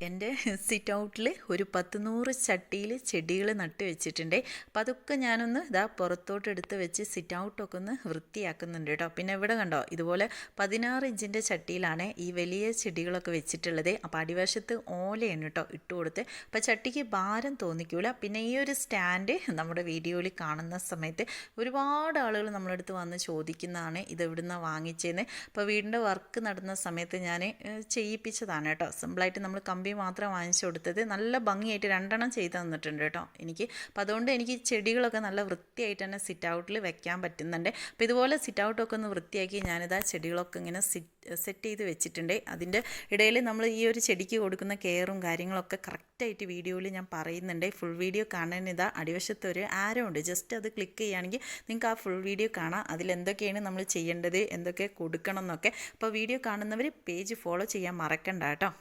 എൻ്റെ സിറ്റ് ഔട്ടിൽ ഒരു 10-100 ചട്ടിയിൽ ചെടികൾ നട്ട് വെച്ചിട്ടുണ്ട്. അപ്പോൾ അതൊക്കെ ഞാനൊന്ന് പുറത്തോട്ട് എടുത്ത് വെച്ച് സിറ്റ് ഔട്ടൊക്കെ ഒന്ന് വൃത്തിയാക്കുന്നുണ്ട് കേട്ടോ. പിന്നെ ഇവിടെ കണ്ടോ, ഇതുപോലെ 16 ഇഞ്ചിൻ്റെ ചട്ടിയിലാണ് ഈ വലിയ ചെടികളൊക്കെ വെച്ചിട്ടുള്ളത്. അപ്പോൾ അടിവശത്ത് ഓലയാണ് കേട്ടോ ഇട്ട് കൊടുത്ത്. അപ്പോൾ ചട്ടിക്ക് ഭാരം തോന്നിക്കൂല. പിന്നെ ഈ ഒരു സ്റ്റാൻഡ് നമ്മുടെ വീഡിയോയിൽ കാണുന്ന സമയത്ത് ഒരുപാട് ആളുകൾ നമ്മളടുത്ത് വന്ന് ചോദിക്കുന്നതാണ് ഇത് എവിടുന്നാണ് വാങ്ങിച്ചതെന്ന്. അപ്പോൾ വീടിൻ്റെ വർക്ക് നടന്ന സമയത്ത് ഞാൻ ചെയ്യിപ്പിച്ചതാണ് കേട്ടോ. സിമ്പിളായിട്ട് നമ്മൾ കമ്പി മാത്രം വാങ്ങിച്ചു കൊടുത്തത്. നല്ല ഭംഗിയായിട്ട് 2 ചെയ്ത് തന്നിട്ടുണ്ട് കേട്ടോ എനിക്ക്. അപ്പോൾ അതുകൊണ്ട് എനിക്ക് ചെടികളൊക്കെ നല്ല വൃത്തിയായിട്ട് തന്നെ സിറ്റ് ഔട്ടിൽ വെക്കാൻ പറ്റുന്നുണ്ട്. അപ്പോൾ ഇതുപോലെ സിറ്റ് ഔട്ടൊക്കെ ഒന്ന് വൃത്തിയാക്കി ഞാനിതാ ചെടികളൊക്കെ ഇങ്ങനെ സെറ്റ് ചെയ്ത് വെച്ചിട്ടുണ്ട്. അതിൻ്റെ ഇടയിൽ നമ്മൾ ഈ ഒരു ചെടിക്ക് കൊടുക്കുന്ന കെയറും കാര്യങ്ങളൊക്കെ കറക്റ്റായിട്ട് വീഡിയോയിൽ ഞാൻ പറയുന്നുണ്ട്. ഫുൾ വീഡിയോ കാണാൻ അടിവശത്ത് ഒരു ആരോ ഉണ്ട്, ജസ്റ്റ് അത് ക്ലിക്ക് ചെയ്യുകയാണെങ്കിൽ നിങ്ങൾക്ക് ആ ഫുൾ വീഡിയോ കാണാം. അതിലെന്തൊക്കെയാണ് നമ്മൾ ചെയ്യേണ്ടത്, എന്തൊക്കെ കൊടുക്കണം എന്നൊക്കെ. അപ്പോൾ വീഡിയോ കാണുന്നവർ പേജ് ഫോളോ ചെയ്യാൻ മറക്കണ്ട കേട്ടോ.